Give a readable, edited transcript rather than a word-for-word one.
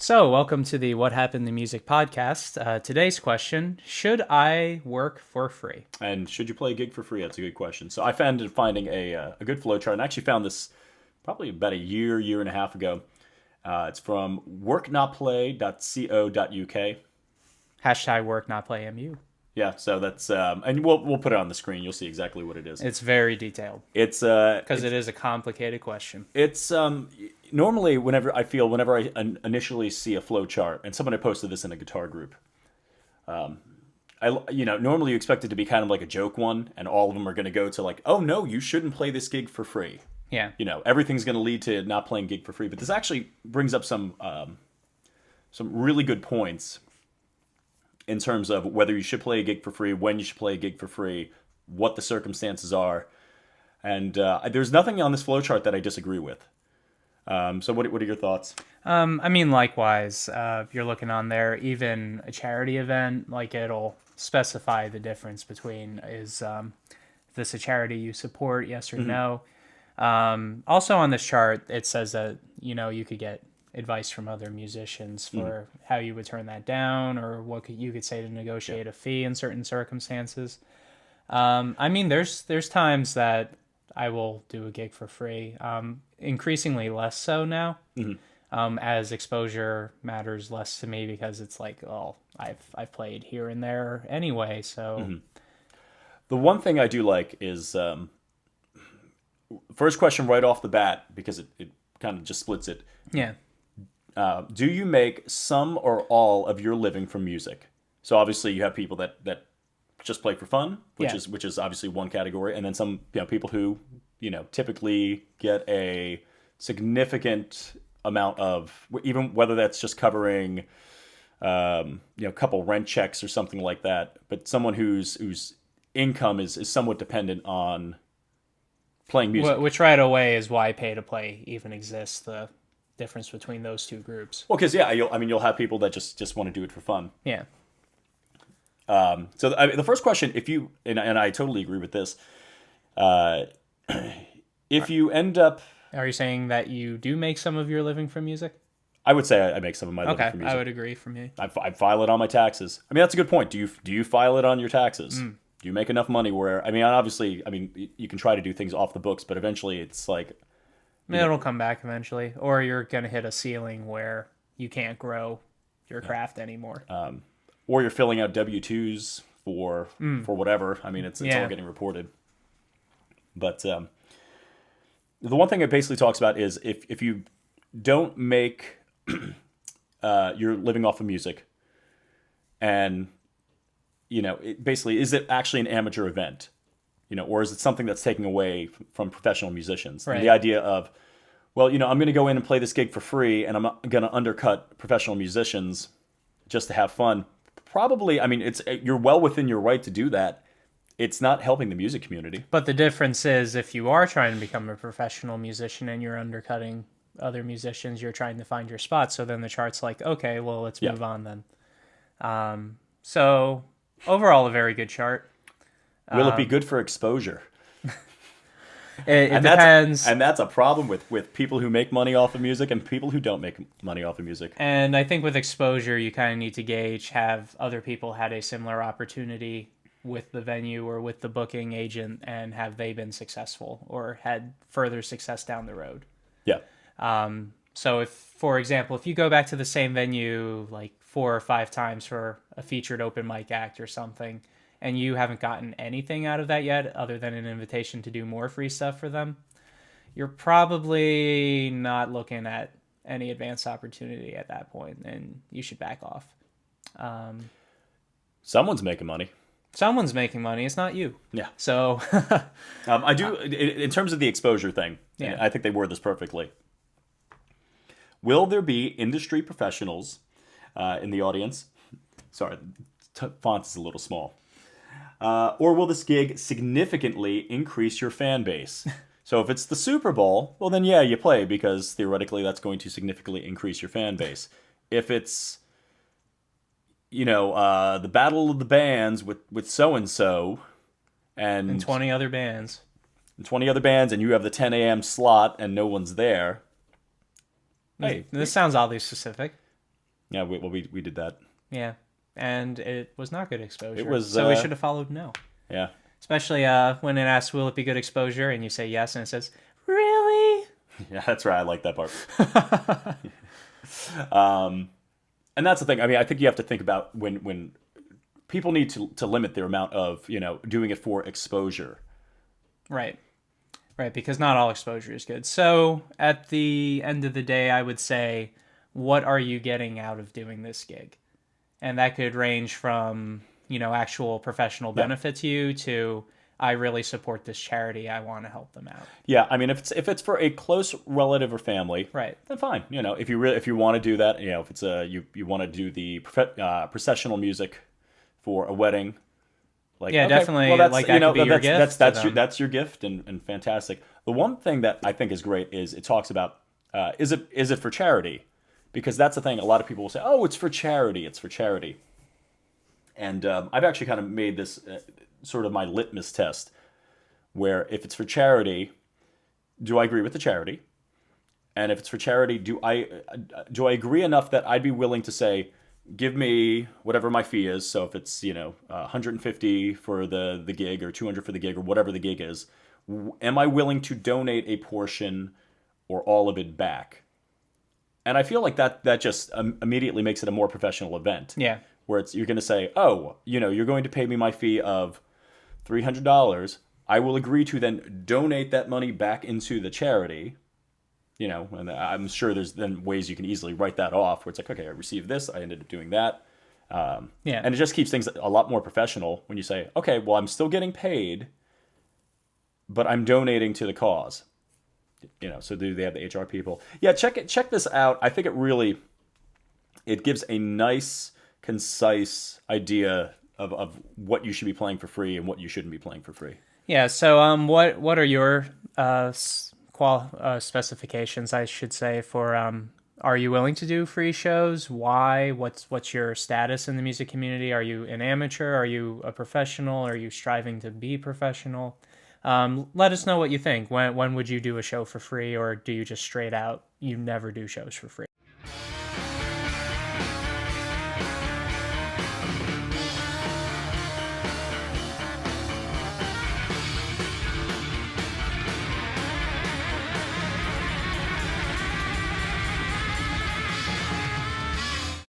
So, welcome to the What Happened to Music podcast. Today's question: should I work for free? And should you play a gig for free? That's a good question. So I found finding a good flow chart, and I actually found this probably about a year and a half ago. It's from worknotplay.co.uk. Hashtag work, not play MU. Yeah, so that's and we'll put it on the screen. You'll see exactly what it is. It's very detailed It's because it is a complicated question. it's normally whenever I initially see a flow chart, and someone had posted this in a guitar group. Normally you expect it to be kind of like a joke one, and all of them are going to go to like, oh no, you shouldn't play this gig for free. Yeah. Everything's going to lead to not playing gig for free. But this actually brings up some really good points in terms of whether you should play a gig for free, when you should play a gig for free, what the circumstances are, and there's nothing on this flowchart that I disagree with. So what are your thoughts? Likewise, if you're looking on there, even a charity event, like it'll specify the difference between is this a charity you support, yes or no. Also on this chart, it says that you could get advice from other musicians for how you would turn that down, or you could say to negotiate a fee in certain circumstances. There's times that I will do a gig for free. Increasingly less so now, as exposure matters less to me because it's like, oh, I've played here and there anyway. So The one thing I do like is first question right off the bat, because it kind of just splits it. yeah, Do you make some or all of your living from music? So obviously you have people that just play for fun, which is obviously one category, and then some people who typically get a significant amount of, even whether that's just covering a couple rent checks or something like that, but someone whose income is somewhat dependent on playing music. which right away is why pay to play even exists. The difference between those two groups. Well, because you'll have people that just want to do it for fun. Yeah. So the first question, if you and I totally agree with this, if you end up, Are you saying that you do make some of your living from music? I would say I make some of my living Okay, from music. I would agree from you. I file it on my taxes. I mean, that's a good point. Do you file it on your taxes? Do you make enough money where, obviously, you can try to do things off the books, but eventually it's like, It'll come back eventually, or you're gonna hit a ceiling where you can't grow your craft anymore. or you're filling out W-2s for whatever. It's all getting reported. But the one thing it basically talks about is if you don't make you're living off of music, and basically, is it actually an amateur event, or is it something that's taking away from professional musicians? Right. And the idea of, well, I'm going to go in and play this gig for free, and I'm going to undercut professional musicians just to have fun. Probably, you're well within your right to do that. It's not helping the music community. But the difference is, if you are trying to become a professional musician and you're undercutting other musicians, you're trying to find your spot. So then the chart's like, okay, well, let's move on then. So overall, a very good chart. Will it be good for exposure? It depends. That's a problem with people who make money off of music and people who don't make money off of music. And I think with exposure, you kind of need to gauge, have other people had a similar opportunity with the venue or with the booking agent, and have they been successful or had further success down the road? Yeah. So if, for example, if you go back to the same venue like 4 or 5 times for a featured open mic act or something, and you haven't gotten anything out of that yet other than an invitation to do more free stuff for them, you're probably not looking at any advanced opportunity at that point, and you should back off. Someone's making money. Someone's making money. It's not you. Yeah. So I do, in terms of the exposure thing, Yeah. I think they word this perfectly. Will there be industry professionals in the audience? Sorry, font is a little small. Or will this gig significantly increase your fan base? So if it's the Super Bowl, well then you play, because theoretically that's going to significantly increase your fan base. If it's the Battle of the Bands with so-and-so and 20 other bands. And you have the 10 a.m. slot and no one's there. Hey, This sounds oddly specific. Yeah, we did that. Yeah, and it was not good exposure. It was, so we should have followed no. Yeah. Especially when it asks, will it be good exposure? And you say yes, and it says, really? Yeah, that's right. I like that part. And that's the thing. I mean, I think you have to think about when people need to limit their amount of, doing it for exposure. Right. Right, because not all exposure is good. So at the end of the day, I would say, what are you getting out of doing this gig? And that could range from, actual professional benefit to you to, I really support this charity. I want to help them out. Yeah, I mean, if it's for a close relative or family, Right. then fine. If you want to do that, if it's you want to do the processional music for a wedding, like, Yeah, okay, definitely, well, that's, like, that could be your gift to them. that's your gift, and fantastic. The one thing that I think is great is it talks about is it for charity, because that's the thing. A lot of people will say, oh, it's for charity, and I've actually kind of made this sort of my litmus test, where if it's for charity, do I agree with the charity? And if it's for charity, do I agree enough that I'd be willing to say, give me whatever my fee is. So if it's 150 for the gig, or 200 for the gig, or whatever the gig is, am I willing to donate a portion or all of it back? And I feel like that just immediately makes it a more professional event. Yeah. Where you're going to say, oh, you're going to pay me my fee of $300. I will agree to then donate that money back into the charity. And I'm sure there's then ways you can easily write that off, where it's like, okay, I received this, I ended up doing that. Yeah. And it just keeps things a lot more professional when you say, okay, well, I'm still getting paid, but I'm donating to the cause. So do they have the HR people? Yeah, check this out. I think it gives a nice, concise idea of what you should be playing for free and what you shouldn't be playing for free. Yeah. So what are your specifications, I should say, for are you willing to do free shows? Why? What's your status in the music community? Are you an amateur? Are you a professional? Are you striving to be professional? Let us know what you think. When would you do a show for free, or do you just straight out, you never do shows for free?